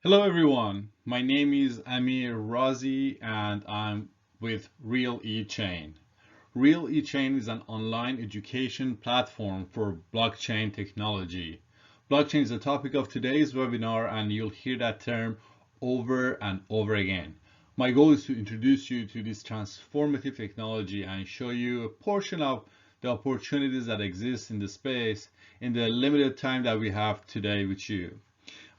Hello everyone, my name is Amir Razi and I'm with Real eChain. Real eChain is an online education platform for blockchain technology. Blockchain is the topic of today's webinar and you'll hear that term over and over again. My goal is to introduce you to this transformative technology and show you a portion of the opportunities that exist in the space in the limited time that we have today with you.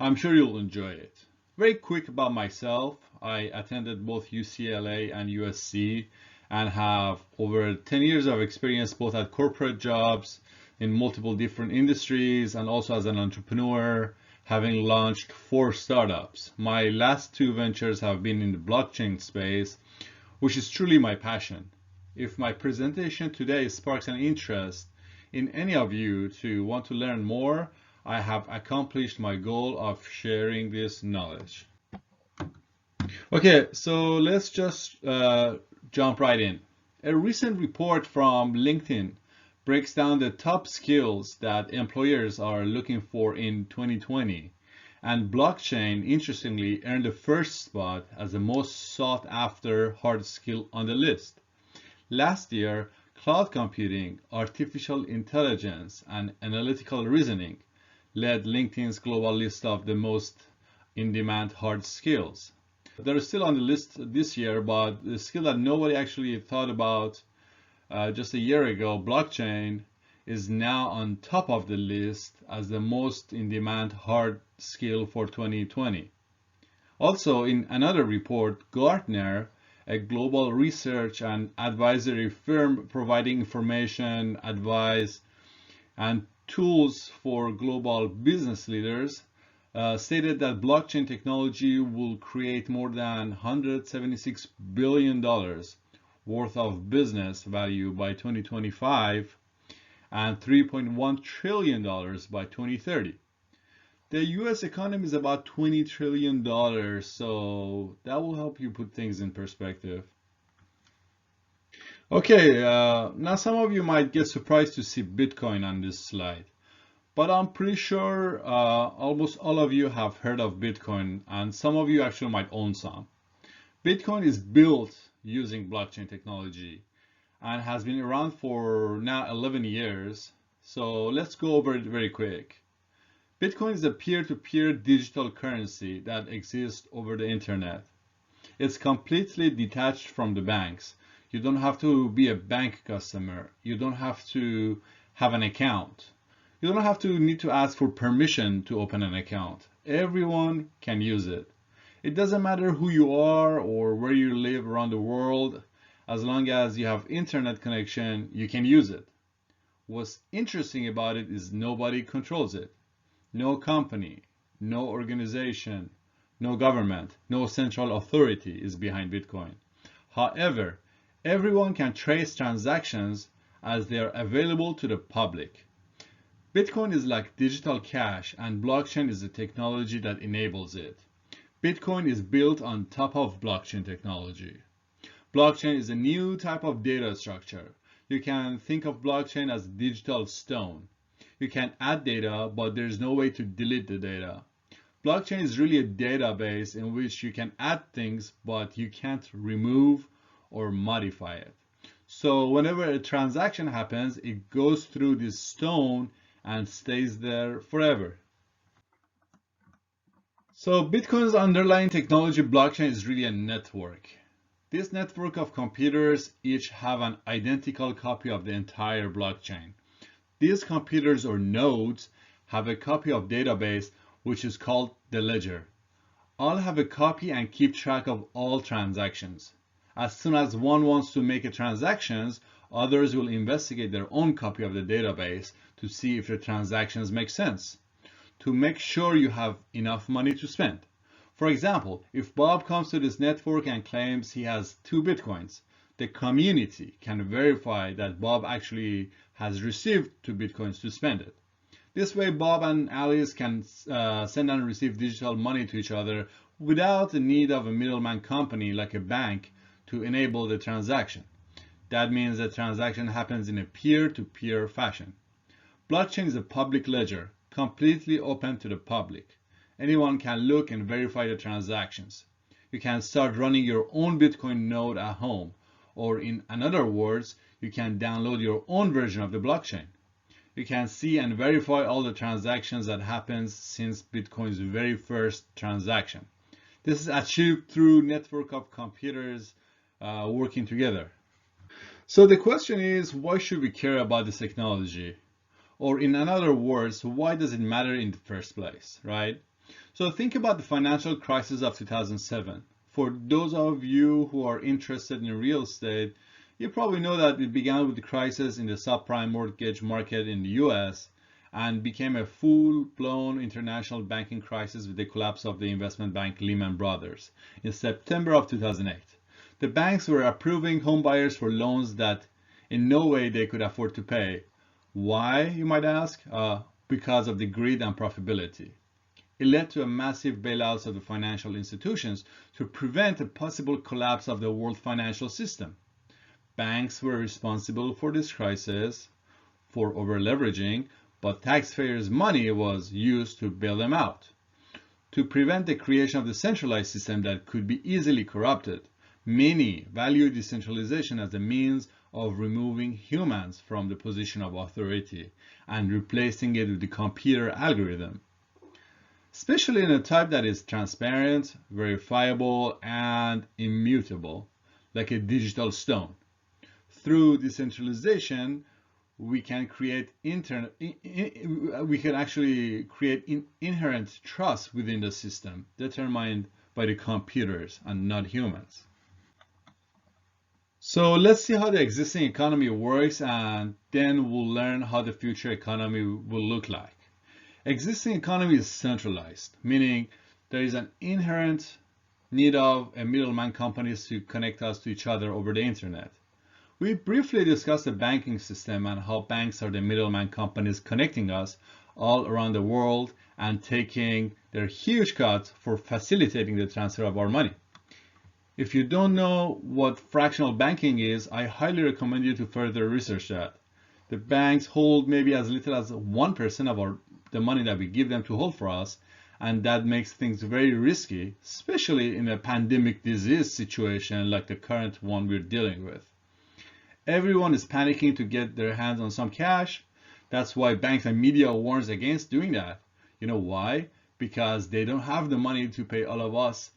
I'm sure you'll enjoy it. Very quick about myself. I attended both UCLA and USC and have over 10 years of experience both at corporate jobs in multiple different industries and also as an entrepreneur, having launched 4 startups. My last 2 ventures have been in the blockchain space, which is truly my passion. If my presentation today sparks an interest in any of you to want to learn more, I have accomplished my goal of sharing this knowledge. Okay, so let's just jump right in. A recent report from LinkedIn breaks down the top skills that employers are looking for in 2020. And blockchain, interestingly, earned the first spot as the most sought after hard skill on the list. Last year, cloud computing, artificial intelligence, and analytical reasoning led LinkedIn's global list of the most in-demand hard skills. They're still on the list this year, but the skill that nobody actually thought about just a year ago, blockchain, is now on top of the list as the most in-demand hard skill for 2020. Also, in another report, Gartner, a global research and advisory firm providing information, advice, and tools for global business leaders, stated that blockchain technology will create more than $176 billion worth of business value by 2025 and $3.1 trillion by 2030. The US economy is about $20 trillion, so that will help you put things in perspective. Okay, now some of you might get surprised to see Bitcoin on this slide, but I'm pretty sure almost all of you have heard of Bitcoin, and some of you actually might own some. Bitcoin is built using blockchain technology and has been around for now 11 years. So let's go over it very quick. Bitcoin is a peer-to-peer digital currency that exists over the internet. It's completely detached from the banks. You don't have to be a bank customer. You don't have to have an account. You don't have to need to ask for permission to open an account. Everyone can use it. It doesn't matter who you are or where you live around the world. As long as you have internet connection, you can use it. What's interesting about it is nobody controls it. No company, no organization, no government, no central authority is behind Bitcoin. However, everyone can trace transactions as they are available to the public. Bitcoin is like digital cash, and blockchain is the technology that enables it. Bitcoin is built on top of blockchain technology. Blockchain is a new type of data structure. You can think of blockchain as digital stone. You can add data, but there's no way to delete the data. Blockchain is really a database in which you can add things, but you can't remove or modify it. So whenever a transaction happens, it goes through this stone and stays there forever. So Bitcoin's underlying technology, blockchain, is really a network. This network of computers each have an identical copy of the entire blockchain. These computers or nodes have a copy of database which is called the ledger. All have a copy and keep track of all transactions. As soon as one wants to make a transaction, others will investigate their own copy of the database to see if the transactions make sense, to make sure you have enough money to spend. For example, if Bob comes to this network and claims he has 2 Bitcoins, the community can verify that Bob actually has received 2 Bitcoins to spend it. This way, Bob and Alice can send and receive digital money to each other without the need of a middleman company like a bank to enable the transaction. That means the transaction happens in a peer-to-peer fashion. Blockchain is a public ledger, completely open to the public. Anyone can look and verify the transactions. You can start running your own Bitcoin node at home, or in other words, you can download your own version of the blockchain. You can see and verify all the transactions that happens since Bitcoin's very first transaction. This is achieved through network of computers working together. So the question is, why should we care about this technology? Or in other words, why does it matter in the first place, right? So think about the financial crisis of 2007. For those of you who are interested in real estate, you probably know that it began with the crisis in the subprime mortgage market in the US and became a full-blown international banking crisis with the collapse of the investment bank Lehman Brothers in September of 2008. The banks were approving home buyers for loans that in no way they could afford to pay. Why, you might ask? Because of the greed and profitability. It led to a massive bailouts of the financial institutions to prevent a possible collapse of the world financial system. Banks were responsible for this crisis, for over-leveraging, but taxpayers' money was used to bail them out. To prevent the creation of the centralized system that could be easily corrupted, many value decentralization as a means of removing humans from the position of authority and replacing it with the computer algorithm, especially in a type that is transparent, verifiable, and immutable, like a digital stone. Through decentralization, we can create inherent trust within the system, determined by the computers and not humans. So let's see how the existing economy works, and then we'll learn how the future economy will look like. Existing economy is centralized, meaning there is an inherent need of a middleman companies to connect us to each other over the internet. We briefly discussed the banking system and how banks are the middleman companies connecting us all around the world and taking their huge cut for facilitating the transfer of our money. If you don't know what fractional banking is, I highly recommend you to further research that. The banks hold maybe as little as 1% of the money that we give them to hold for us, and that makes things very risky, especially in a pandemic disease situation like the current one we're dealing with. Everyone is panicking to get their hands on some cash. That's why banks and media warns against doing that. You know why? Because they don't have the money to pay all of us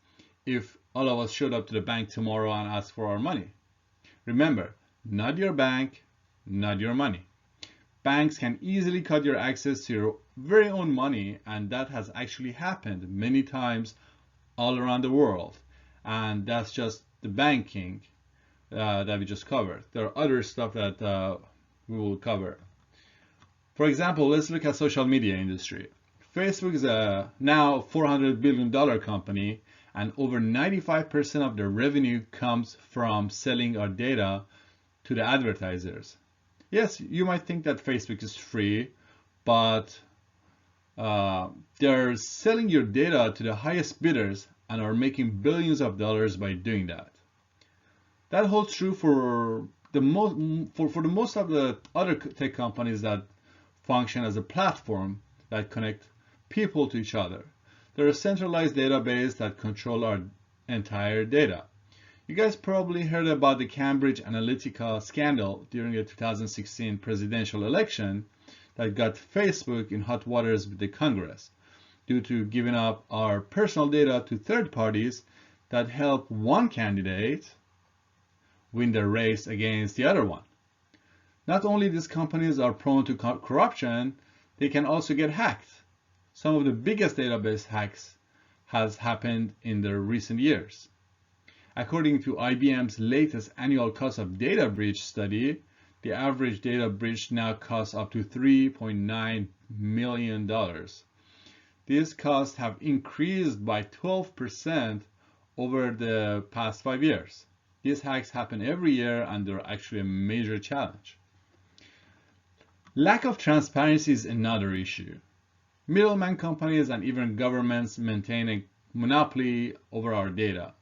if all of us showed up to the bank tomorrow and asked for our money. Remember, not your bank, not your money. Banks can easily cut your access to your very own money, and that has actually happened many times all around the world. And that's just the banking that we just covered. There are other stuff that we will cover. For example, let's look at social media industry. Facebook is a now $400 billion company, and over 95% of their revenue comes from selling our data to the advertisers. Yes, you might think that Facebook is free, but they're selling your data to the highest bidders and are making billions of dollars by doing that. That holds true for the most of the other tech companies that function as a platform that connect people to each other. They're a centralized database that control our entire data. You guys probably heard about the Cambridge Analytica scandal during the 2016 presidential election that got Facebook in hot waters with the Congress due to giving up our personal data to third parties that help one candidate win the race against the other one. Not only these companies are prone to corruption, they can also get hacked. Some of the biggest database hacks has happened in the recent years. According to IBM's latest annual cost of data breach study, the average data breach now costs up to $3.9 million. These costs have increased by 12% over the past 5 years. These hacks happen every year, and they're actually a major challenge. Lack of transparency is another issue. Middleman companies and even governments maintain a monopoly over our data.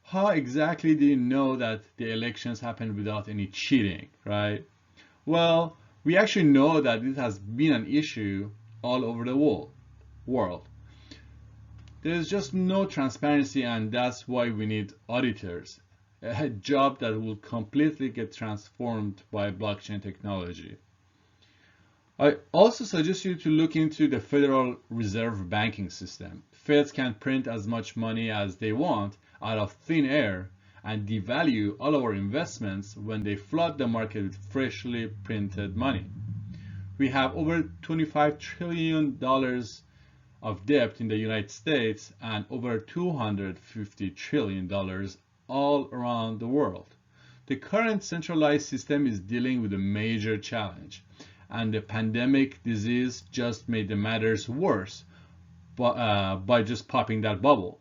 How exactly do you know that the elections happened without any cheating, right? Well, we actually know that this has been an issue all over the world. There is just no transparency, and that's why we need auditors, a job that will completely get transformed by blockchain technology. I also suggest you to look into the Federal Reserve banking system. Feds can print as much money as they want out of thin air and devalue all our investments when they flood the market with freshly printed money. We have over $25 trillion of debt in the United States and over $250 trillion all around the world. The current centralized system is dealing with a major challenge, and the pandemic disease just made the matters worse by just popping that bubble.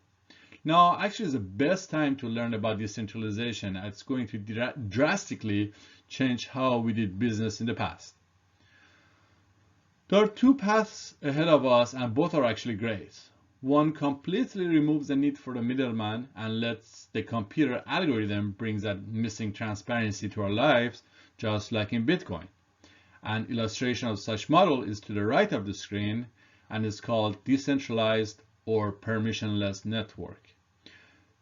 Now, actually, is the best time to learn about decentralization. It's going to drastically change how we did business in the past. There are two paths ahead of us, and both are actually great. One completely removes the need for the middleman and lets the computer algorithm bring that missing transparency to our lives, just like in Bitcoin. An illustration of such model is to the right of the screen and is called decentralized or permissionless network.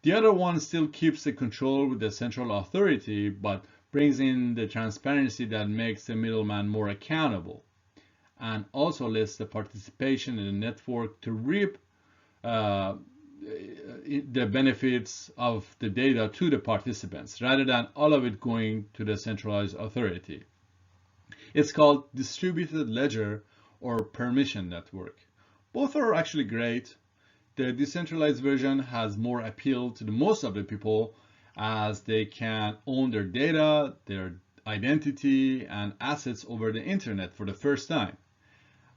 The other one still keeps the control with the central authority, but brings in the transparency that makes the middleman more accountable, and also lets the participation in the network to reap the benefits of the data to the participants, rather than all of it going to the centralized authority. It's called distributed ledger or permission network. Both are actually great. The decentralized version has more appeal to the most of the people, as they can own their data, their identity, and assets over the internet for the first time.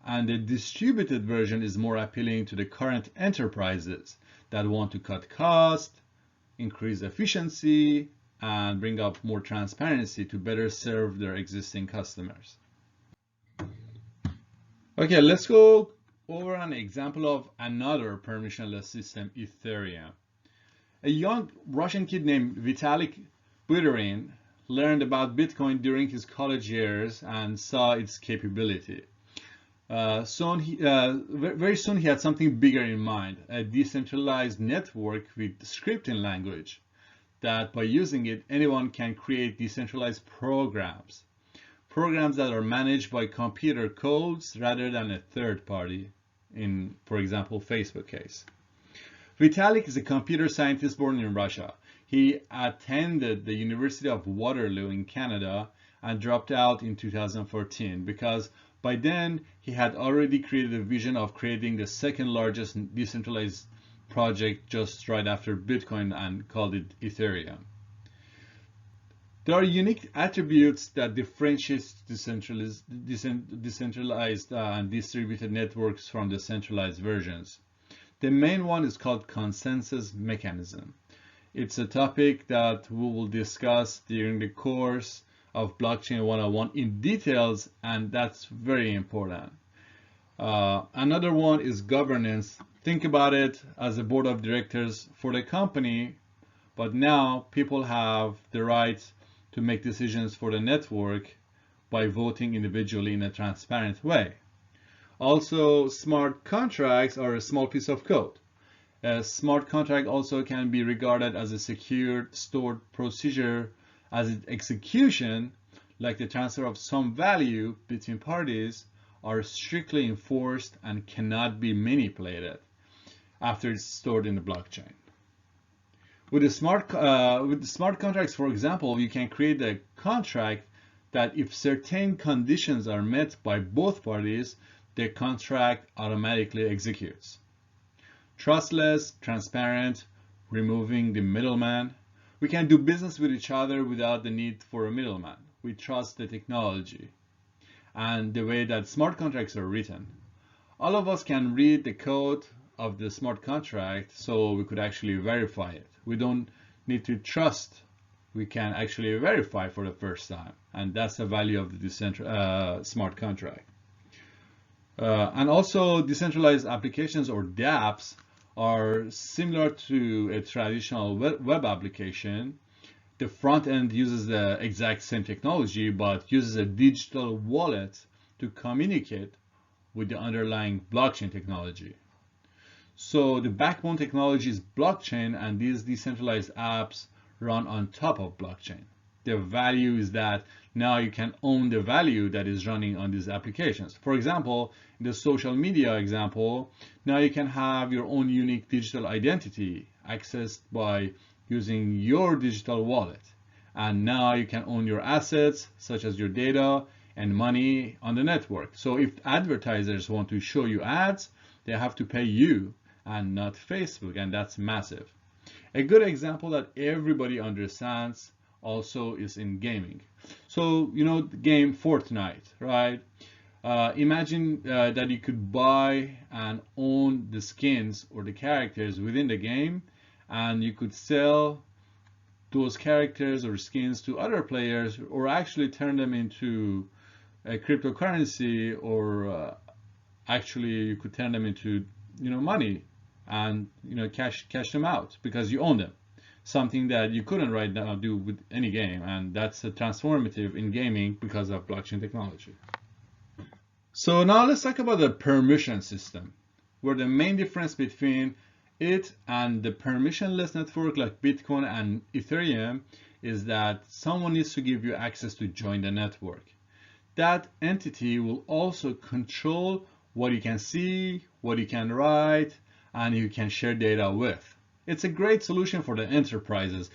And the distributed version is more appealing to the current enterprises that want to cut costs, increase efficiency, and bring up more transparency to better serve their existing customers. Okay, let's go over an example of another permissionless system, Ethereum. A young Russian kid named Vitalik Buterin learned about Bitcoin during his college years and saw its capability. Very soon he had something bigger in mind, a decentralized network with scripting language, that by using it, anyone can create decentralized programs that are managed by computer codes rather than a third party, in, for example, Facebook case. Vitalik is a computer scientist born in Russia. He attended the University of Waterloo in Canada and dropped out in 2014 because by then he had already created a vision of creating the second largest decentralized project just right after Bitcoin and called it Ethereum. There are unique attributes that differentiate decentralized and distributed networks from the centralized versions. The main one is called consensus mechanism. It's a topic that we will discuss during the course of Blockchain 101 in details, and that's very important. Another one is governance. Think about it as a board of directors for the company, but now people have the right to make decisions for the network by voting individually in a transparent way. Also, smart contracts are a small piece of code. A smart contract also can be regarded as a secured stored procedure, as its execution, like the transfer of some value between parties, are strictly enforced and cannot be manipulated after it's stored in the blockchain. With the smart contracts, for example, you can create a contract that if certain conditions are met by both parties, the contract automatically executes. Trustless, transparent, removing the middleman. We can do business with each other without the need for a middleman. We trust the technology and the way that smart contracts are written. All of us can read the code of the smart contract, so we could actually verify it. We don't need to trust. We can actually verify for the first time, and that's the value of the smart contract. And also, decentralized applications, or dApps, are similar to a traditional web application. The front end uses the exact same technology, but uses a digital wallet to communicate with the underlying blockchain technology. So the backbone technology is blockchain, and these decentralized apps run on top of blockchain. The value is that now you can own the value that is running on these applications. For example, in the social media example, now you can have your own unique digital identity accessed by using your digital wallet. And now you can own your assets, such as your data and money on the network. So if advertisers want to show you ads, they have to pay you and not Facebook, and that's massive. A good example that everybody understands also is in gaming. So, you know, the game Fortnite, right? Imagine that you could buy and own the skins or the characters within the game, and you could sell those characters or skins to other players, or actually turn them into a cryptocurrency, or actually you could turn them into, you know, money, and, you know, cash them out because you own them. Something that you couldn't right now do with any game, and that's a transformative in gaming because of blockchain technology. So now let's talk about the permission system, where the main difference between it and the permissionless network like Bitcoin and Ethereum is that someone needs to give you access to join the network. That entity will also control what you can see, what you can write, and you can share data with. It's a great solution for the enterprises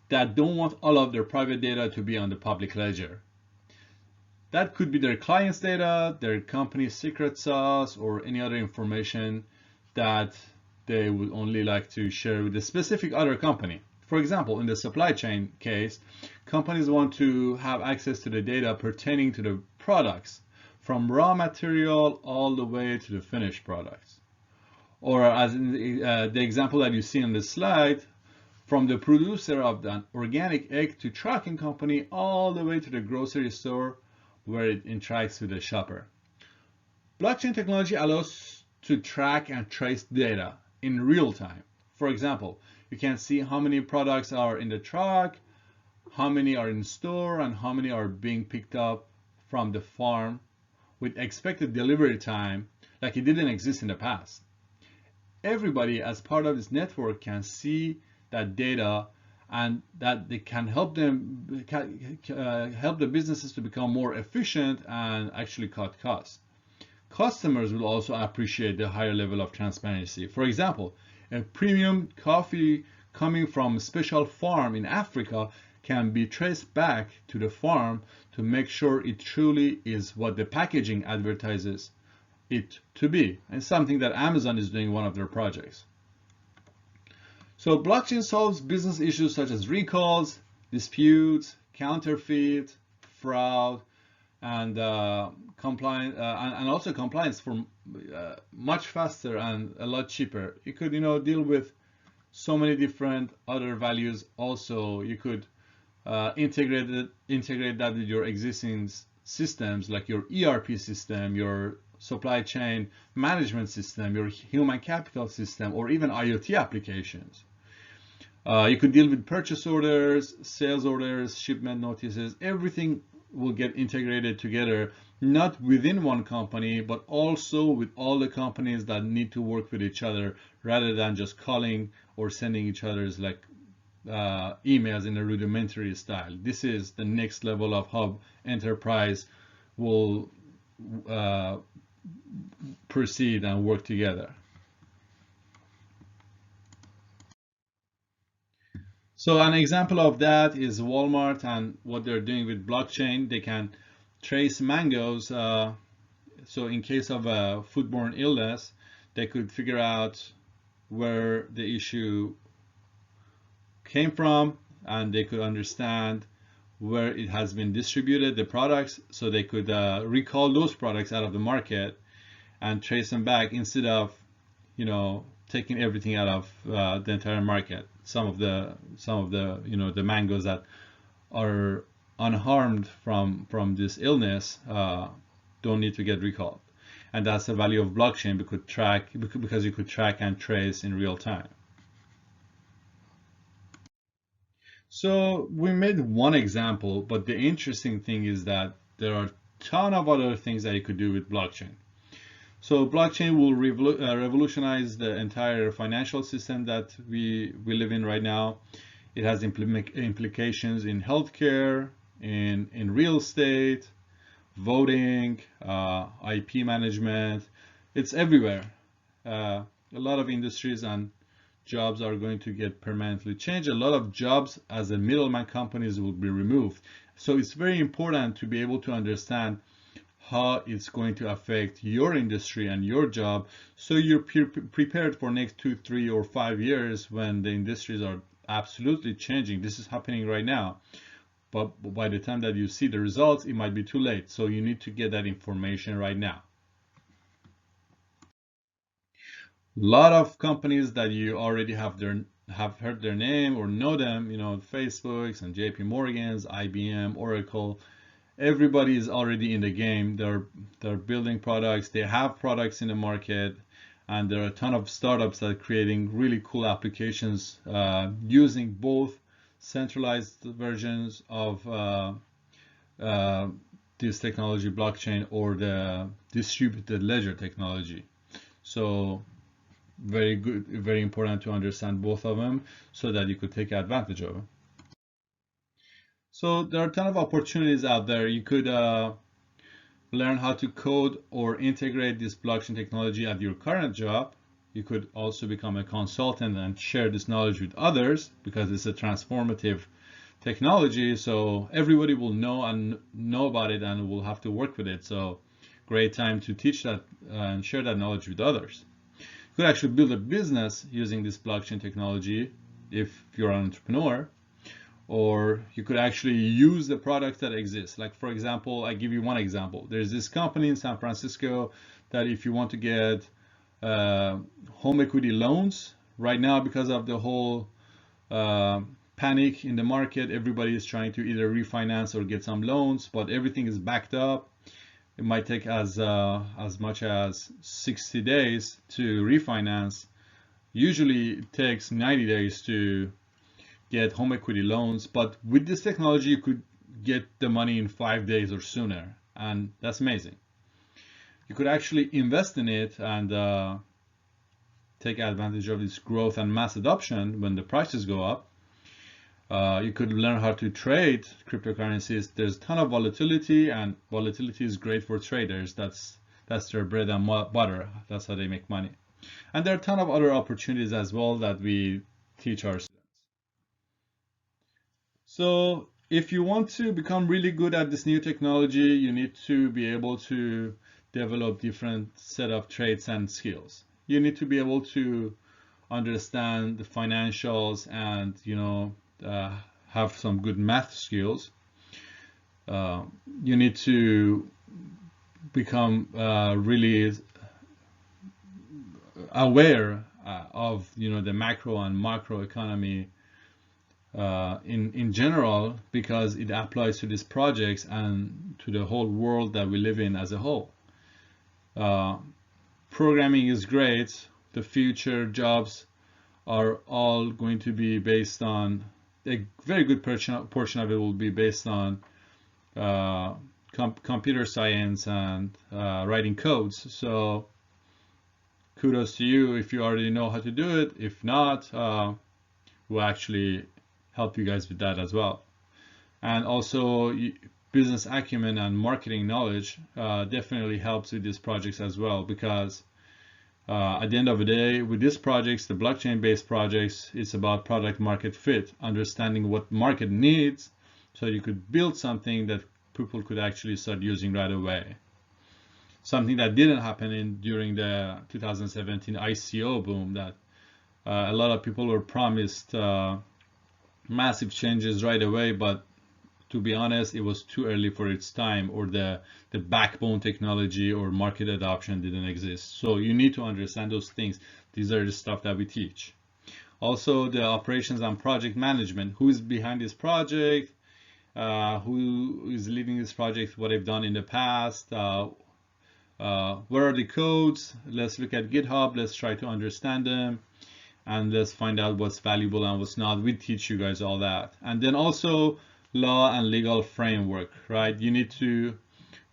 that don't want all of their private data to be on the public ledger. That could be their clients' data, their company's secret sauce, or any other information that they would only like to share with a specific other company. For example, in the supply chain case, companies want to have access to the data pertaining to the products, from raw material all the way to the finished products. Or as in the example that you see on the slide, from the producer of an organic egg to trucking company all the way to the grocery store where it interacts with the shopper. Blockchain technology allows to track and trace data in real time. For example, you can see how many products are in the truck, how many are in store, and how many are being picked up from the farm with expected delivery time like it didn't exist in the past. Everybody as part of this network can see that data, and that they can help them help the businesses to become more efficient and actually cut costs. Customers will also appreciate the higher level of transparency. For example, a premium coffee coming from a special farm in Africa can be traced back to the farm to make sure it truly is what the packaging advertises it to be, and something that Amazon is doing in one of their projects. So blockchain solves business issues such as recalls, disputes, counterfeit, fraud, and compliance, and also compliance for much faster and a lot cheaper. You could, you know, deal with so many different other values. Also, you could integrate that with your existing systems like your ERP system, your supply chain management system, your human capital system, or even IoT applications. You could deal with purchase orders, sales orders, shipment notices. Everything will get integrated together, not within one company, but also with all the companies that need to work with each other, rather than just calling or sending each other's like emails in a rudimentary style. This is the next level of how enterprise will proceed and work together. So an example of that is Walmart and what they're doing with blockchain. They can trace mangoes. So in case of a foodborne illness, they could figure out where the issue came from, and they could understand where it has been distributed, the products, so they could recall those products out of the market and trace them back, instead of, you know, taking everything out of the entire market. Some of the you know, the mangoes that are unharmed from this illness don't need to get recalled, and that's the value of blockchain. Because you could track and trace in real time. So we made one example, but the interesting thing is that there are a ton of other things that you could do with blockchain. So blockchain will revolutionize the entire financial system that we live in right now. It has implications in healthcare, in real estate, voting, IP management. It's everywhere. A lot of industries and jobs are going to get permanently changed. A lot of jobs as a middleman companies will be removed. So it's very important to be able to understand how it's going to affect your industry and your job, so you're prepared for next 2, 3, or 5 years when the industries are absolutely changing. This is happening right now, but by the time that you see the results, it might be too late. So you need to get that information right now. A lot of companies that you already have heard their name or know them, Facebooks and JP Morgans, IBM, Oracle. Everybody is already in the game. They're building products. They have products in the market, and there are a ton of startups that are creating really cool applications using both centralized versions of this technology, blockchain, or the distributed ledger technology. So very good, very important to understand both of them so that you could take advantage of them. So there are a ton of opportunities out there. You could learn how to code or integrate this blockchain technology at your current job. You could also become a consultant and share this knowledge with others, because it's a transformative technology. So everybody will know about it and will have to work with it. So great time to teach that and share that knowledge with others. You could actually build a business using this blockchain technology if you're an entrepreneur. Or you could actually use the products that exist. Like, for example, I give you one example. There's this company in San Francisco that if you want to get home equity loans right now, because of the whole panic in the market, everybody is trying to either refinance or get some loans, but everything is backed up. It might take as much as 60 days to refinance. Usually it takes 90 days to get home equity loans, but with this technology you could get the money in 5 days or sooner, and that's amazing. You could actually invest in it and take advantage of this growth and mass adoption when the prices go up. You could learn how to trade cryptocurrencies. There's a ton of volatility, and volatility is great for traders. That's their bread and butter. That's how they make money. And there are a ton of other opportunities as well that we teach our students. So if you want to become really good at this new technology, you need to be able to develop different set of traits and skills. You need to be able to understand the financials and have some good math skills. You need to become really aware of the macro and macro economy in general, because it applies to these projects and to the whole world that we live in as a whole. Programming is great. The future jobs are all going to be based on, a very good portion of it will be based on computer science and writing codes. So kudos to you if you already know how to do it. If not, we'll actually help you guys with that as well. And also business acumen and marketing knowledge definitely helps with these projects as well, because at the end of the day, with these projects, the blockchain based projects, it's about product market fit, understanding what market needs, so you could build something that people could actually start using right away. Something that didn't happen during the 2017 ICO boom, that a lot of people were promised massive changes right away, but to be honest, it was too early for its time, or the backbone technology or market adoption didn't exist. So you need to understand those things. These are the stuff that we teach. Also, the operations and project management. Who is behind this project? Who is leading this project? What they've done in the past? Where are the codes? Let's look at GitHub. Let's try to understand them, and let's find out what's valuable and what's not. We teach you guys all that. And then also law and legal framework, right? You need to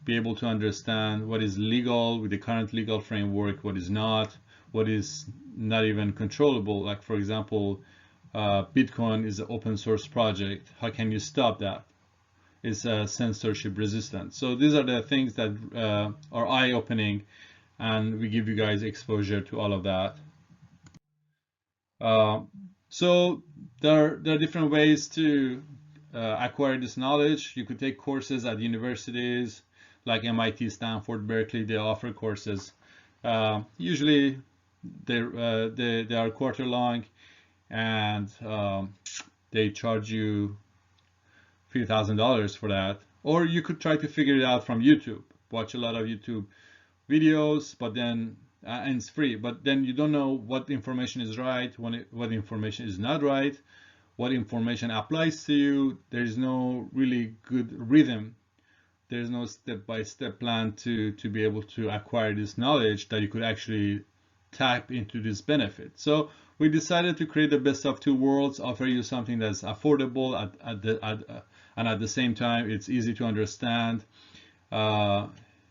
be able to understand what is legal with the current legal framework, what is not, what is not even controllable. Like for example, Bitcoin is an open source project. How can you stop that? It's censorship resistant. So these are the things that are eye-opening, and we give you guys exposure to all of that. So there are different ways to acquire this knowledge. You could take courses at universities like MIT, Stanford, Berkeley. They offer courses. Usually they are quarter long, and they charge you a few $1,000s for that. Or you could try to figure it out from YouTube. Watch a lot of YouTube videos, but then and it's free. But then you don't know what information is right, what information is not right, what information applies to you. There's no really good rhythm. There's no step-by-step plan to be able to acquire this knowledge that you could actually tap into this benefit. So we decided to create the best of two worlds, offer you something that's affordable and at the same time it's easy to understand.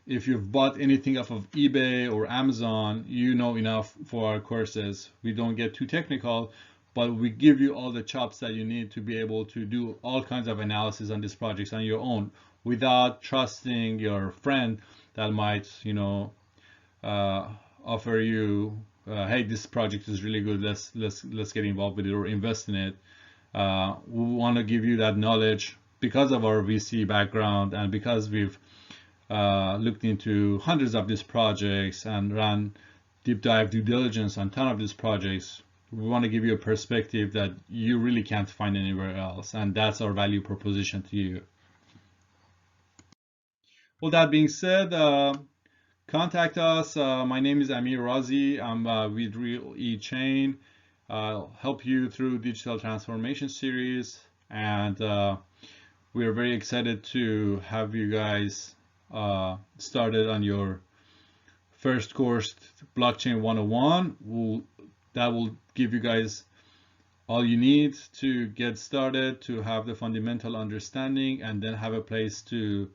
If you've bought anything off of eBay or Amazon, you know enough for our courses. We don't get too technical, but we give you all the chops that you need to be able to do all kinds of analysis on these projects on your own without trusting your friend that might, offer you, hey, this project is really good. Let's get involved with it or invest in it. We want to give you that knowledge because of our VC background and because we've looked into hundreds of these projects and ran deep dive due diligence on a ton of these projects. We want to give you a perspective that you really can't find anywhere else, and that's our value proposition to you. Well, that being said, contact us. My name is Amir Razi. I'm with Real E-Chain. I'll help you through digital transformation series, and we are very excited to have you guys started on your first course, Blockchain 101. That will give you guys all you need to get started, to have the fundamental understanding, and then have a place to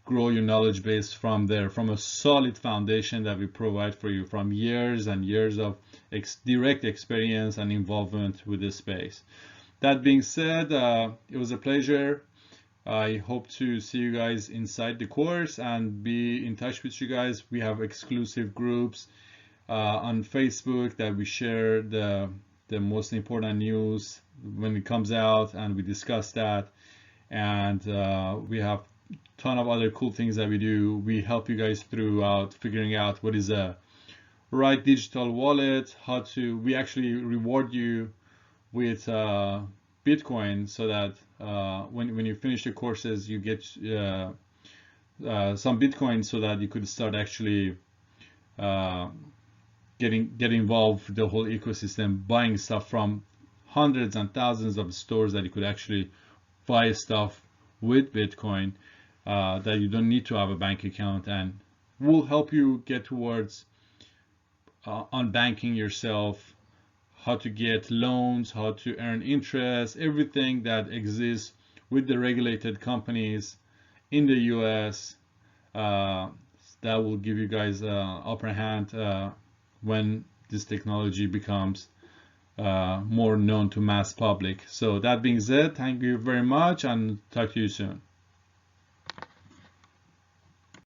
grow your knowledge base from there, from a solid foundation that we provide for you from years and years of direct experience and involvement with this space. That being said, it was a pleasure. I hope to see you guys inside the course and be in touch with you guys. We have exclusive groups on Facebook that we share the most important news when it comes out, and we discuss that. And we have a ton of other cool things that we do. We help you guys throughout figuring out what is a right digital wallet, we actually reward you with Bitcoin, so that when you finish the courses, you get some Bitcoin, so that you could start actually get involved with the whole ecosystem, buying stuff from hundreds and thousands of stores that you could actually buy stuff with Bitcoin that you don't need to have a bank account, and we'll help you get towards unbanking yourself, how to get loans, how to earn interest, everything that exists with the regulated companies in the US. That will give you guys upper hand when this technology becomes more known to mass public. So that being said, thank you very much, and talk to you soon.